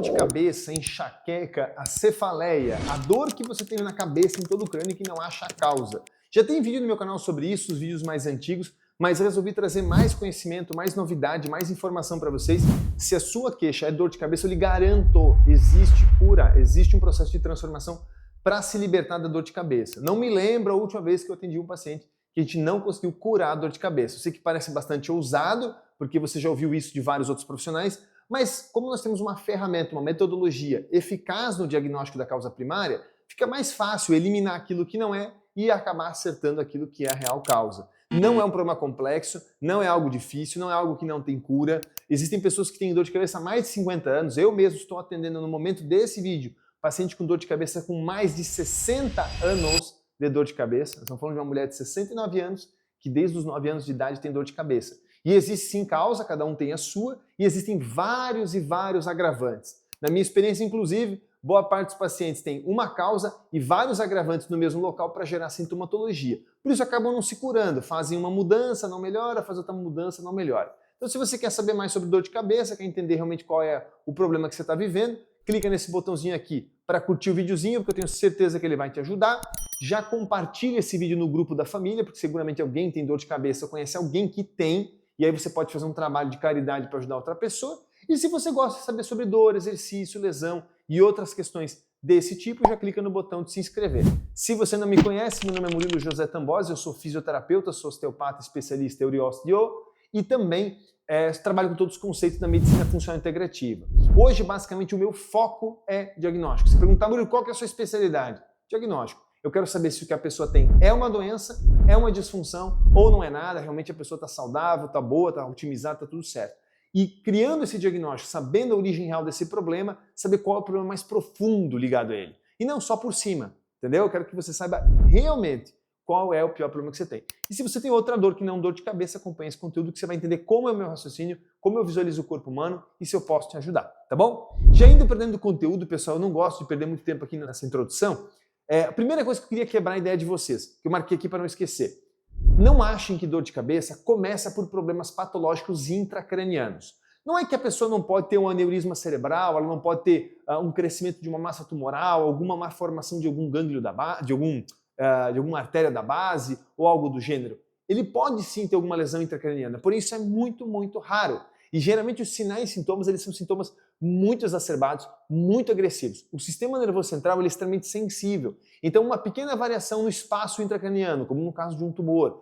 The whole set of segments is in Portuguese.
De cabeça, enxaqueca, a cefaleia, a dor que você tem na cabeça, em todo o crânio e que não acha a causa. Já tem vídeo no meu canal sobre isso, os vídeos mais antigos, mas eu resolvi trazer mais conhecimento, mais novidade, mais informação para vocês. Se a sua queixa é dor de cabeça, eu lhe garanto, existe cura, existe um processo de transformação para se libertar da dor de cabeça. Não me lembro a última vez que eu atendi um paciente que a gente não conseguiu curar a dor de cabeça. Eu sei que parece bastante ousado, porque você já ouviu isso de vários outros profissionais, mas como nós temos uma ferramenta, uma metodologia eficaz no diagnóstico da causa primária, fica mais fácil eliminar aquilo que não é e acabar acertando aquilo que é a real causa. Não é um problema complexo, não é algo difícil, não é algo que não tem cura. Existem pessoas que têm dor de cabeça há mais de 50 anos. Eu mesmo estou atendendo no momento desse vídeo paciente com dor de cabeça com mais de 60 anos de dor de cabeça. Nós estamos falando de uma mulher de 69 anos que desde os 9 anos de idade tem dor de cabeça. E existe sim causa, cada um tem a sua, e existem vários e vários agravantes. Na minha experiência, inclusive, boa parte dos pacientes tem uma causa e vários agravantes no mesmo local para gerar sintomatologia. Por isso acabam não se curando, fazem uma mudança, não melhora, fazem outra mudança, não melhora. Então se você quer saber mais sobre dor de cabeça, quer entender realmente qual é o problema que você está vivendo, clica nesse botãozinho aqui para curtir o videozinho, porque eu tenho certeza que ele vai te ajudar. Já compartilha esse vídeo no grupo da família, porque seguramente alguém tem dor de cabeça, conhece alguém que tem, e aí você pode fazer um trabalho de caridade para ajudar outra pessoa. E se você gosta de saber sobre dor, exercício, lesão e outras questões desse tipo, já clica no botão de se inscrever. Se você não me conhece, meu nome é Murilo José Tambosi, eu sou fisioterapeuta, sou osteopata, especialista em uriosteo e também trabalho com todos os conceitos da medicina funcional integrativa. Hoje, basicamente, o meu foco é diagnóstico. Se perguntar, Murilo, qual que é a sua especialidade? Diagnóstico. Eu quero saber se o que a pessoa tem é uma doença, é uma disfunção ou não é nada, realmente a pessoa está saudável, está boa, está otimizada, está tudo certo. E criando esse diagnóstico, sabendo a origem real desse problema, saber qual é o problema mais profundo ligado a ele. E não só por cima, entendeu? Eu quero que você saiba realmente qual é o pior problema que você tem. E se você tem outra dor que não dor de cabeça, acompanhe esse conteúdo que você vai entender como é o meu raciocínio, como eu visualizo o corpo humano e se eu posso te ajudar, tá bom? Já indo para dentro do conteúdo, pessoal, eu não gosto de perder muito tempo aqui nessa introdução. A primeira coisa que eu queria quebrar a ideia de vocês, que eu marquei aqui para não esquecer. Não achem que dor de cabeça começa por problemas patológicos intracranianos. Não é que a pessoa não pode ter um aneurisma cerebral, ela não pode ter um crescimento de uma massa tumoral, alguma malformação de algum gânglio de alguma artéria da base ou algo do gênero. Ele pode sim ter alguma lesão intracraniana, porém isso é muito, muito raro. E geralmente os sinais e sintomas, eles são sintomas muito exacerbados, muito agressivos. O sistema nervoso central ele é extremamente sensível. Então uma pequena variação no espaço intracraniano, como no caso de um tumor,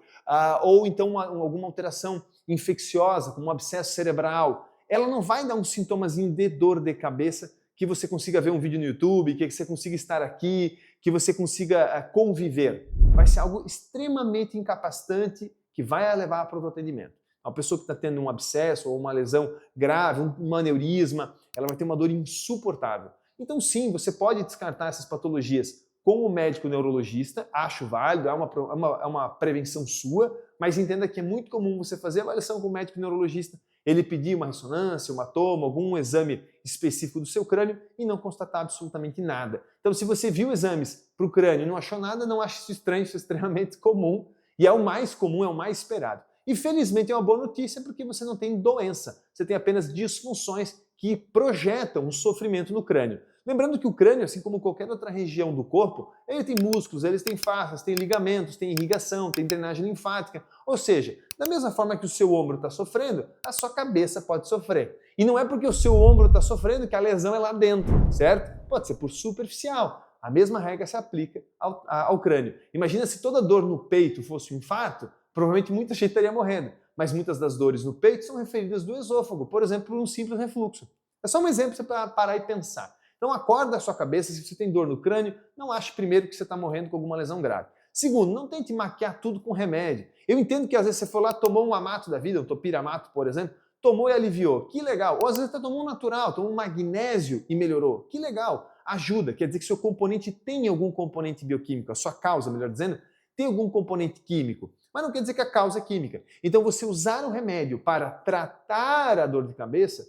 ou então alguma alteração infecciosa, como um abscesso cerebral, ela não vai dar um sintomazinho de dor de cabeça que você consiga ver um vídeo no YouTube, que você consiga estar aqui, que você consiga conviver. Vai ser algo extremamente incapacitante que vai levar para o atendimento. Uma pessoa que está tendo um abscesso ou uma lesão grave, um aneurisma, ela vai ter uma dor insuportável. Então sim, você pode descartar essas patologias com o médico neurologista, acho válido, é uma prevenção sua, mas entenda que é muito comum você fazer a avaliação com o médico neurologista, ele pedir uma ressonância, uma toma, algum exame específico do seu crânio e não constatar absolutamente nada. Então se você viu exames para o crânio e não achou nada, não ache isso estranho, isso é extremamente comum e é o mais comum, é o mais esperado. E felizmente é uma boa notícia porque você não tem doença, você tem apenas disfunções que projetam um sofrimento no crânio. Lembrando que o crânio, assim como qualquer outra região do corpo, ele tem músculos, eles têm fascias, tem ligamentos, tem irrigação, tem drenagem linfática. Ou seja, da mesma forma que o seu ombro está sofrendo, a sua cabeça pode sofrer. E não é porque o seu ombro está sofrendo que a lesão é lá dentro, certo? Pode ser por superficial. A mesma regra se aplica ao crânio. Imagina se toda dor no peito fosse um infarto, provavelmente muita gente estaria morrendo. Mas muitas das dores no peito são referidas do esôfago, por exemplo, por um simples refluxo. É só um exemplo para você parar e pensar. Então acorda a sua cabeça, se você tem dor no crânio, não ache primeiro que você está morrendo com alguma lesão grave. Segundo, não tente maquiar tudo com remédio. Eu entendo que às vezes você foi lá, tomou um amato da vida, um topiramato, por exemplo, tomou e aliviou. Que legal. Ou às vezes você tomou um natural, tomou um magnésio e melhorou. Que legal. Ajuda. Quer dizer que seu componente tem algum componente bioquímico, a sua causa, melhor dizendo, tem algum componente químico. Mas não quer dizer que a causa é química. Então você usar um remédio para tratar a dor de cabeça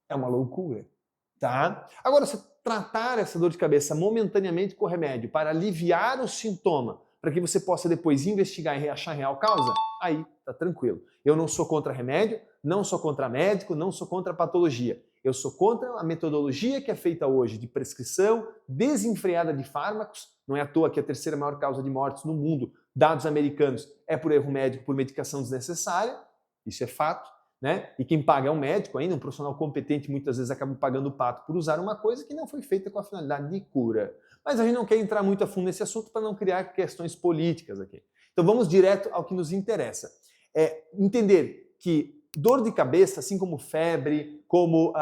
é uma loucura. Tá? Agora, se tratar essa dor de cabeça momentaneamente com remédio para aliviar o sintoma, para que você possa depois investigar e achar a real causa, aí tá tranquilo. Eu não sou contra remédio, não sou contra médico, não sou contra patologia. Eu sou contra a metodologia que é feita hoje de prescrição desenfreada de fármacos. Não é à toa que a terceira maior causa de mortes no mundo, dados americanos, é por erro médico, por medicação desnecessária. Isso é fato, né? E quem paga é um médico ainda, um profissional competente, muitas vezes acaba pagando o pato por usar uma coisa que não foi feita com a finalidade de cura. Mas a gente não quer entrar muito a fundo nesse assunto para não criar questões políticas aqui. Então vamos direto ao que nos interessa. Entender que dor de cabeça, assim como febre, como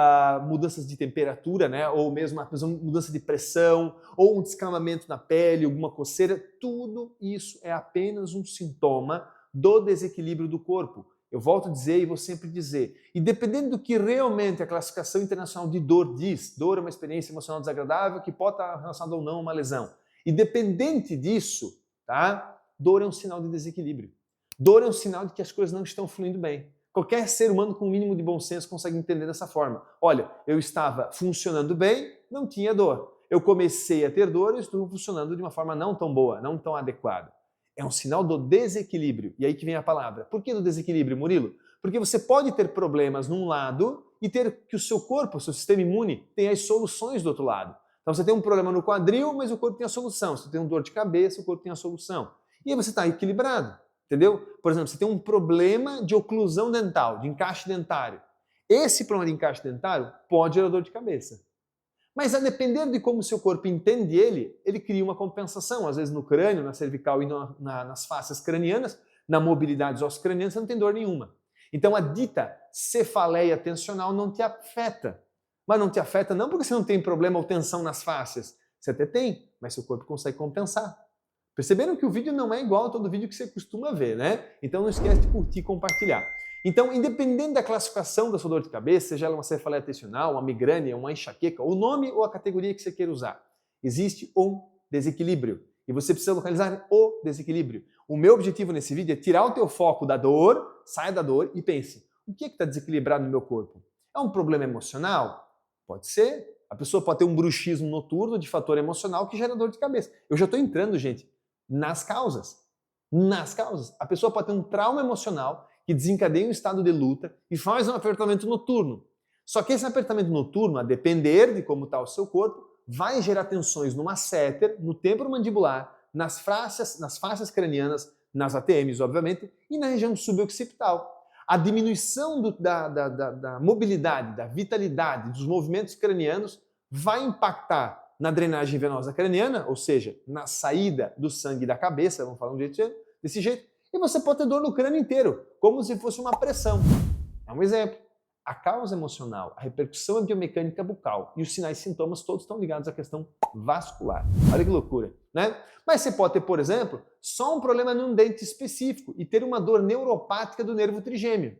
mudanças de temperatura, né, ou mesmo a mudança de pressão, ou um descamamento na pele, alguma coceira, tudo isso é apenas um sintoma do desequilíbrio do corpo. Eu volto a dizer e vou sempre dizer. E dependendo do que realmente a classificação internacional de dor diz, dor é uma experiência emocional desagradável que pode estar relacionada ou não a uma lesão. Independente disso, tá? Dor é um sinal de desequilíbrio. Dor é um sinal de que as coisas não estão fluindo bem. Qualquer ser humano com um mínimo de bom senso consegue entender dessa forma. Olha, eu estava funcionando bem, não tinha dor. Eu comecei a ter dor e estou funcionando de uma forma não tão boa, não tão adequada. É um sinal do desequilíbrio. E aí que vem a palavra. Por que do desequilíbrio, Murilo? Porque você pode ter problemas num lado e ter que o seu corpo, o seu sistema imune, tem as soluções do outro lado. Então você tem um problema no quadril, mas o corpo tem a solução. Você tem uma dor de cabeça, o corpo tem a solução. E aí você está equilibrado. Entendeu? Por exemplo, você tem um problema de oclusão dental, de encaixe dentário. Esse problema de encaixe dentário pode gerar dor de cabeça. Mas a depender de como o seu corpo entende ele cria uma compensação. Às vezes no crânio, na cervical e nas faces cranianas, na mobilidade ossicraniana, você não tem dor nenhuma. Então a dita cefaleia tensional não te afeta. Mas não te afeta não porque você não tem problema ou tensão nas faces. Você até tem, mas seu corpo consegue compensar. Perceberam que o vídeo não é igual a todo vídeo que você costuma ver, né? Então não esquece de curtir e compartilhar. Então, independente da classificação da sua dor de cabeça, seja ela uma cefaleia tensional, uma migrânia, uma enxaqueca, o nome ou a categoria que você queira usar, existe um desequilíbrio. E você precisa localizar o desequilíbrio. O meu objetivo nesse vídeo é tirar o teu foco da dor, saia da dor e pense, o que está desequilibrado no meu corpo? É um problema emocional? Pode ser. A pessoa pode ter um bruxismo noturno de fator emocional que gera dor de cabeça. Eu já estou entrando, gente, nas causas. Nas causas. A pessoa pode ter um trauma emocional que desencadeia um estado de luta e faz um apertamento noturno. Só que esse apertamento noturno, a depender de como está o seu corpo, vai gerar tensões no masséter, no temporomandibular, nas faces cranianas, nas ATMs, obviamente, e na região suboccipital. A diminuição da mobilidade, da vitalidade, dos movimentos cranianos vai impactar na drenagem venosa craniana, ou seja, na saída do sangue da cabeça, vamos falar desse jeito, e você pode ter dor no crânio inteiro, como se fosse uma pressão. É um exemplo. A causa emocional, a repercussão é biomecânica bucal e os sinais e sintomas todos estão ligados à questão vascular. Olha que loucura, né? Mas você pode ter, por exemplo, só um problema num dente específico e ter uma dor neuropática do nervo trigêmeo.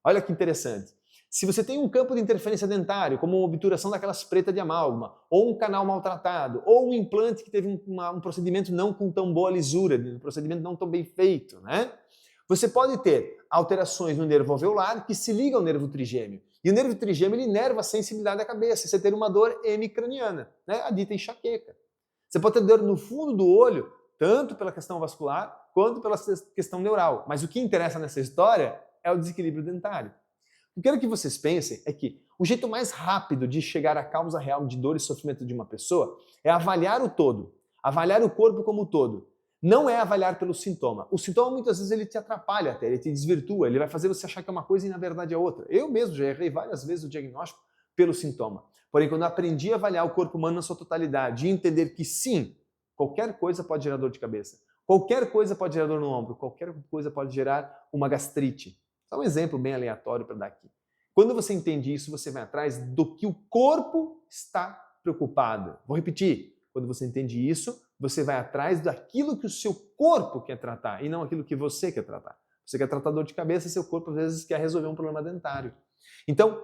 Olha que interessante. Se você tem um campo de interferência dentário, como uma obturação daquelas pretas de amálgama, ou um canal maltratado, ou um implante que teve um procedimento não com tão boa lisura, um procedimento não tão bem feito, né? Você pode ter alterações no nervo alveolar que se ligam ao nervo trigêmeo. E o nervo trigêmeo ele inerva a sensibilidade da cabeça. Você ter uma dor hemicraniana, né? A dita enxaqueca. Você pode ter dor no fundo do olho, tanto pela questão vascular, quanto pela questão neural. Mas o que interessa nessa história é o desequilíbrio dentário. O que eu quero que vocês pensem é que o jeito mais rápido de chegar à causa real de dor e sofrimento de uma pessoa é avaliar o todo, avaliar o corpo como um todo. Não é avaliar pelo sintoma. O sintoma muitas vezes ele te atrapalha até, ele te desvirtua, ele vai fazer você achar que é uma coisa e na verdade é outra. Eu mesmo já errei várias vezes o diagnóstico pelo sintoma. Porém, quando eu aprendi a avaliar o corpo humano na sua totalidade e entender que sim, qualquer coisa pode gerar dor de cabeça, qualquer coisa pode gerar dor no ombro, qualquer coisa pode gerar uma gastrite. Só um exemplo bem aleatório para dar aqui. Quando você entende isso, você vai atrás do que o corpo está preocupado. Vou repetir. Quando você entende isso, você vai atrás daquilo que o seu corpo quer tratar e não aquilo que você quer tratar. Você quer tratar dor de cabeça, seu corpo às vezes quer resolver um problema dentário. Então,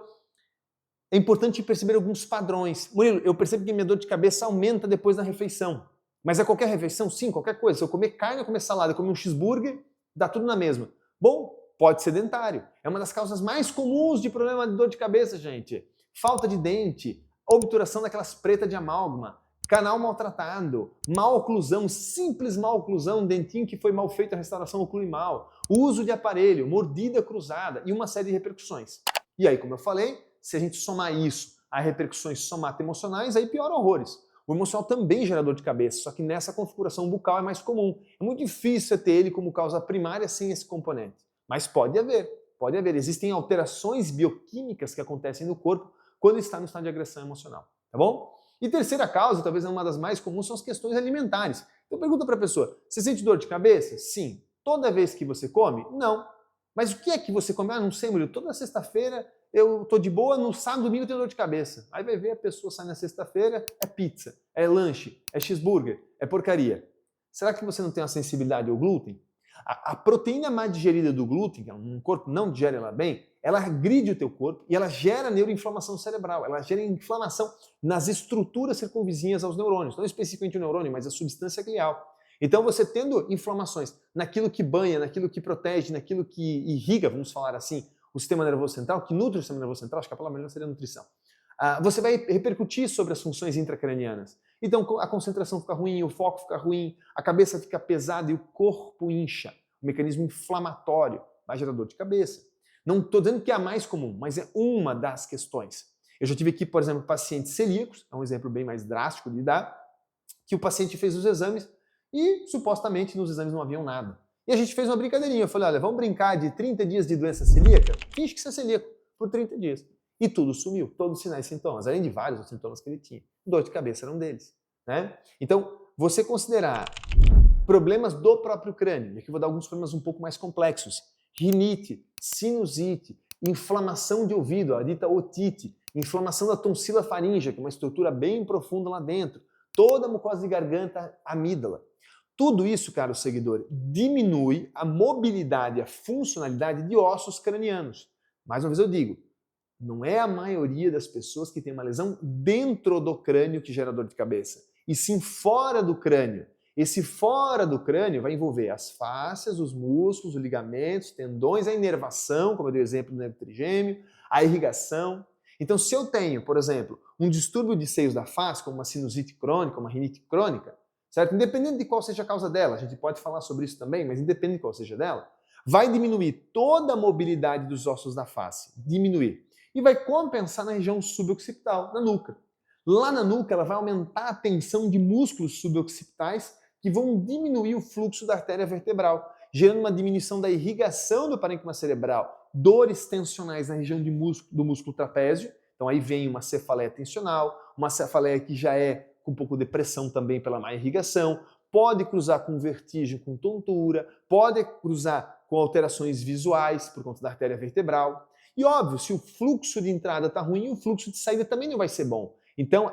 é importante perceber alguns padrões. Murilo, eu percebo que minha dor de cabeça aumenta depois da refeição. Mas é qualquer refeição? Sim, qualquer coisa. Se eu comer carne, eu comer salada, eu comer um cheeseburger, dá tudo na mesma. Bom, pode ser dentário. É uma das causas mais comuns de problema de dor de cabeça, gente. Falta de dente, obturação daquelas pretas de amálgama, canal maltratado, mal oclusão, simples mal oclusão, dentinho que foi mal feito a restauração oclui mal, uso de aparelho, mordida cruzada e uma série de repercussões. E aí, como eu falei, Se a gente somar isso a repercussões somato-emocionais, aí piora horrores. O emocional também gera dor de cabeça, só que nessa configuração bucal é mais comum. É muito difícil ter ele como causa primária sem esse componente. Mas pode haver, pode haver. Existem alterações bioquímicas que acontecem no corpo quando está no estado de agressão emocional, tá bom? E terceira causa, talvez uma das mais comuns, são as questões alimentares. Então pergunta para a pessoa, você sente dor de cabeça? Sim. Toda vez que você come? Não. Mas o que é que você come? Ah, não sei, Murilo, toda sexta-feira eu tô de boa, no sábado e domingo eu tenho dor de cabeça. Aí vai ver a pessoa sai na sexta-feira, é pizza, é lanche, é cheeseburger, é porcaria. Será que você não tem uma sensibilidade ao glúten? A proteína mais digerida do glúten, que um corpo não digere ela bem, ela agride o teu corpo e ela gera neuroinflamação cerebral, ela gera inflamação nas estruturas circunvizinhas aos neurônios, não especificamente o neurônio, mas a substância glial. Então você tendo inflamações naquilo que banha, naquilo que protege, naquilo que irriga, vamos falar assim, o sistema nervoso central, que nutre o sistema nervoso central, acho que a palavra melhor seria nutrição, você vai repercutir sobre as funções intracranianas. Então a concentração fica ruim, o foco fica ruim, a cabeça fica pesada e o corpo incha. O mecanismo inflamatório vai gerar dor de cabeça. Não estou dizendo que é a mais comum, mas é uma das questões. Eu já tive aqui, por exemplo, pacientes celíacos, é um exemplo bem mais drástico de dar, que o paciente fez os exames e supostamente nos exames não haviam nada. E a gente fez uma brincadeirinha, eu falei, olha, vamos brincar de 30 dias de doença celíaca? Finge que você é celíaco por 30 dias. E tudo sumiu, todos os sinais e sintomas, além de vários sintomas que ele tinha. Dor de cabeça era um deles. Né? Então, você considerar problemas do próprio crânio, e aqui eu vou dar alguns problemas um pouco mais complexos, rinite, sinusite, inflamação de ouvido, a dita otite, inflamação da tonsila faríngea, que é uma estrutura bem profunda lá dentro, toda a mucosa de garganta, amígdala. Tudo isso, caro seguidor, diminui a mobilidade, a funcionalidade de ossos cranianos. Mais uma vez eu digo, não é a maioria das pessoas que tem uma lesão dentro do crânio que gera dor de cabeça, e sim fora do crânio. Esse fora do crânio vai envolver as fáscias, os músculos, os ligamentos, tendões, a inervação, como eu dei o exemplo do nervo trigêmeo, a irrigação. Então, se eu tenho, por exemplo, um distúrbio de seios da face, como uma sinusite crônica, uma rinite crônica, certo? Independente de qual seja a causa dela, a gente pode falar sobre isso também, mas independente de qual seja dela, vai diminuir toda a mobilidade dos ossos da face, diminuir. E vai compensar na região suboccipital, na nuca. Lá na nuca, ela vai aumentar a tensão de músculos suboccipitais que vão diminuir o fluxo da artéria vertebral, gerando uma diminuição da irrigação do parênquima cerebral, dores tensionais na região do músculo trapézio. Então aí vem uma cefaleia tensional, uma cefaleia que já é com um pouco de pressão também pela má irrigação, pode cruzar com vertigem, com tontura, pode cruzar com alterações visuais por conta da artéria vertebral. E óbvio, se o fluxo de entrada está ruim, o fluxo de saída também não vai ser bom. Então,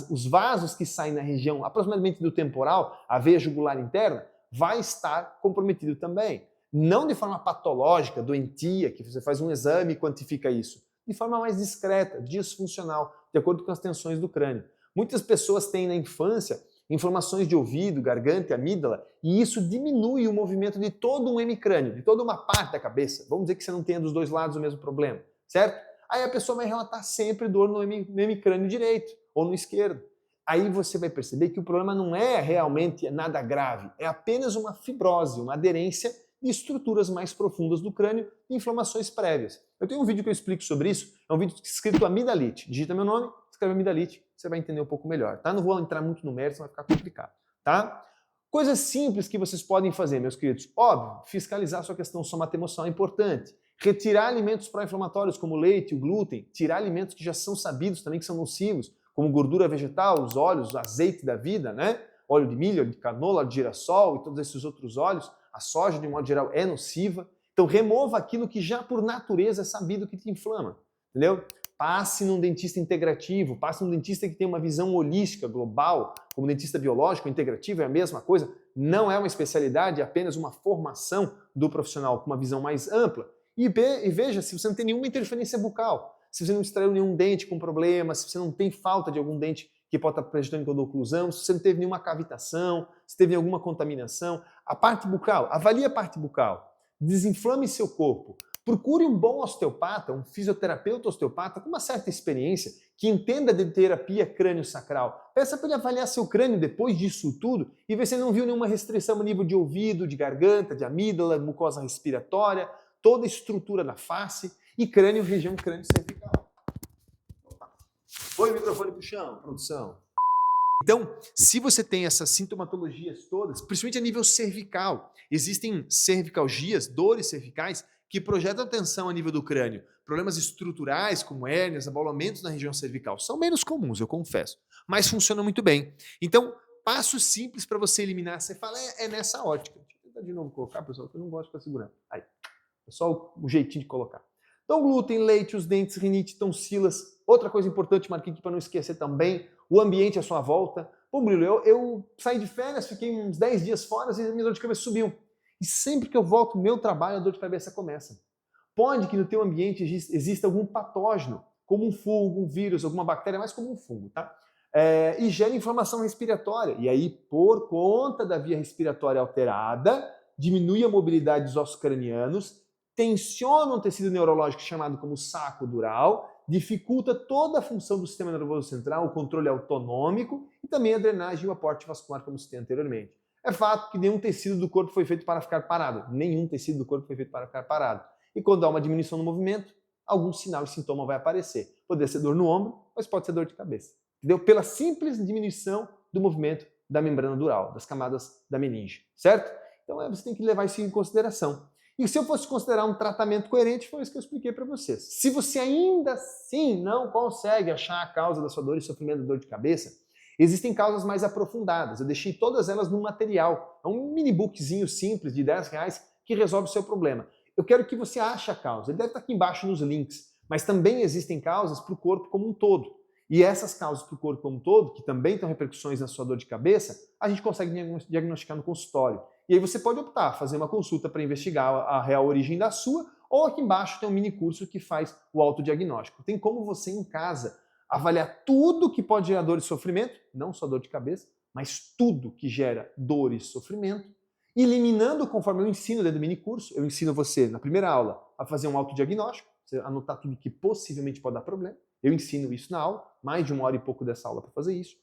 os vasos que saem na região aproximadamente do temporal, a veia jugular interna, vai estar comprometido também. Não de forma patológica, doentia, que você faz um exame e quantifica isso. De forma mais discreta, disfuncional, de acordo com as tensões do crânio. Muitas pessoas têm na infância inflamações de ouvido, garganta e amígdala, e isso diminui o movimento de todo um hemicrânio, de toda uma parte da cabeça. Vamos dizer que você não tenha dos dois lados o mesmo problema, certo? Aí a pessoa vai relatar sempre dor no hemicrânio direito ou no esquerdo. Aí você vai perceber que o problema não é realmente nada grave, é apenas uma fibrose, uma aderência de estruturas mais profundas do crânio e inflamações prévias. Eu tenho um vídeo que eu explico sobre isso, é um vídeo escrito amidalite. Digita meu nome, escreve amidalite, você vai entender um pouco melhor, tá? Não vou entrar muito no mérito, senão vai ficar complicado, tá? Coisas simples que vocês podem fazer, meus queridos. Óbvio, fiscalizar sua questão somato-emocional é importante. Retirar alimentos pró-inflamatórios como o leite, o glúten, tirar alimentos que já são sabidos também que são nocivos, como gordura vegetal, os óleos, o azeite da vida, né? Óleo de milho, óleo de canola, óleo de girassol e todos esses outros óleos. A soja, de modo geral, é nociva. Então remova aquilo que já por natureza é sabido que te inflama, entendeu? Passe num dentista integrativo, passe num dentista que tem uma visão holística, global, como dentista biológico, integrativo é a mesma coisa. Não é uma especialidade, é apenas uma formação do profissional com uma visão mais ampla. E veja se você não tem nenhuma interferência bucal, se você não extraiu nenhum dente com problema, se você não tem falta de algum dente que pode estar prejudicando toda a oclusão, se você não teve nenhuma cavitação, se teve alguma contaminação. A parte bucal, avalie a parte bucal, desinflame seu corpo, procure um bom osteopata, um fisioterapeuta osteopata com uma certa experiência, que entenda de terapia crânio-sacral. Peça para ele avaliar seu crânio depois disso tudo e ver se ele não viu nenhuma restrição no nível de ouvido, de garganta, de amígdala, mucosa respiratória, toda a estrutura da face e crânio, região crânio cervical. Põe o microfone pro chão, produção. Então, se você tem essas sintomatologias todas, principalmente a nível cervical, existem cervicalgias, dores cervicais, que projetam tensão a nível do crânio. Problemas estruturais, como hérnias, abaulamentos na região cervical, são menos comuns, eu confesso, mas funcionam muito bem. Então, passos simples para você eliminar a cefaleia é nessa ótica. Deixa eu tentar de novo colocar, pessoal, que eu não gosto de ficar segurando. Aí, é só o jeitinho de colocar. Então, glúten, leite, os dentes, rinite, tonsilas. Outra coisa importante, marquei aqui para não esquecer também, o ambiente à sua volta. Pô, Murilo, eu saí de férias, fiquei uns 10 dias fora e a minha dor de cabeça subiu. E sempre que eu volto ao meu trabalho, a dor de cabeça começa. Pode que no teu ambiente exista algum patógeno, como um fungo, um vírus, alguma bactéria, mais como um fungo, tá? E gera inflamação respiratória. E aí, por conta da via respiratória alterada, diminui a mobilidade dos ossos cranianos, tensiona um tecido neurológico chamado como saco dural, dificulta toda a função do sistema nervoso central, o controle autonômico e também a drenagem e o aporte vascular, como citei anteriormente. É fato que nenhum tecido do corpo foi feito para ficar parado. Nenhum tecido do corpo foi feito para ficar parado. E quando há uma diminuição no movimento, algum sinal e sintoma vai aparecer. Pode ser dor no ombro, mas pode ser dor de cabeça. Entendeu? Pela simples diminuição do movimento da membrana dural, das camadas da meninge, certo? Então você tem que levar isso em consideração. E se eu fosse considerar um tratamento coerente, foi isso que eu expliquei para vocês. Se você ainda assim não consegue achar a causa da sua dor e sofrimento da dor de cabeça, existem causas mais aprofundadas. Eu deixei todas elas num material. É um mini bookzinho simples de R$10 que resolve o seu problema. Eu quero que você ache a causa. Ele deve estar aqui embaixo nos links. Mas também existem causas para o corpo como um todo. E essas causas para o corpo como um todo, que também têm repercussões na sua dor de cabeça, a gente consegue diagnosticar no consultório. E aí você pode optar, fazer uma consulta para investigar a real origem da sua, ou aqui embaixo tem um mini curso que faz o autodiagnóstico. Tem como você em casa avaliar tudo que pode gerar dor e sofrimento, não só dor de cabeça, mas tudo que gera dor e sofrimento, eliminando conforme eu ensino dentro do mini curso. Eu ensino você na primeira aula a fazer um autodiagnóstico, você anotar tudo que possivelmente pode dar problema. Eu ensino isso na aula, mais de 1 hora e pouco dessa aula para fazer isso.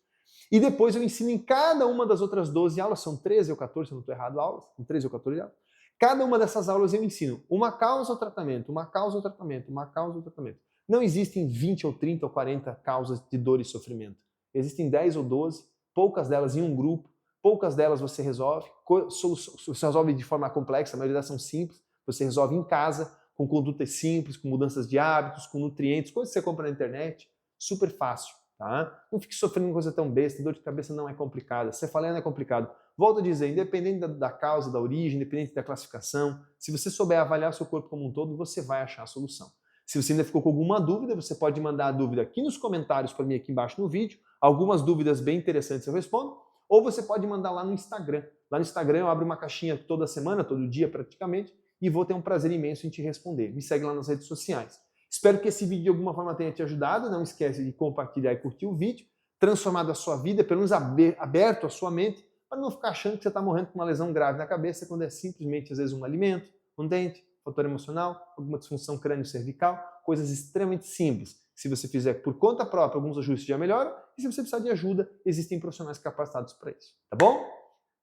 E depois eu ensino em cada uma das outras 12 aulas, são 13 ou 14, se eu não estou errado, aulas, são 13 ou 14 aulas. Cada uma dessas aulas eu ensino uma causa ou tratamento, uma causa ou tratamento, uma causa ou tratamento. Não existem 20 ou 30 ou 40 causas de dor e sofrimento. Existem 10 ou 12, poucas delas em um grupo, poucas delas você resolve, você resolve de forma complexa, a maioria delas são simples, você resolve em casa, com condutas simples, com mudanças de hábitos, com nutrientes, coisas que você compra na internet, super fácil. Tá? Não fique sofrendo coisa tão besta, dor de cabeça não é complicada, cefaleia não é complicado. Volto a dizer, independente da causa, da origem, independente da classificação, se você souber avaliar o seu corpo como um todo, você vai achar a solução. Se você ainda ficou com alguma dúvida, você pode mandar a dúvida aqui nos comentários para mim aqui embaixo no vídeo, algumas dúvidas bem interessantes eu respondo, ou você pode mandar lá no Instagram. Lá no Instagram eu abro uma caixinha toda semana, todo dia praticamente, e vou ter um prazer imenso em te responder. Me segue lá nas redes sociais. Espero que esse vídeo de alguma forma tenha te ajudado. Não esquece de compartilhar e curtir o vídeo, transformado a sua vida, pelo menos aberto a sua mente, para não ficar achando que você está morrendo com uma lesão grave na cabeça, quando é simplesmente, às vezes, um alimento, um dente, fator emocional, alguma disfunção crânio-cervical, coisas extremamente simples. Se você fizer por conta própria, alguns ajustes já melhoram, e se você precisar de ajuda, existem profissionais capacitados para isso. Tá bom?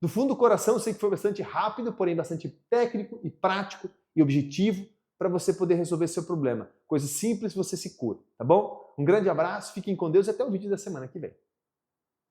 Do fundo do coração, eu sei que foi bastante rápido, porém bastante técnico e prático e objetivo para você poder resolver seu problema. Coisa simples, você se cura, tá bom? Um grande abraço, fiquem com Deus e até o vídeo da semana que vem.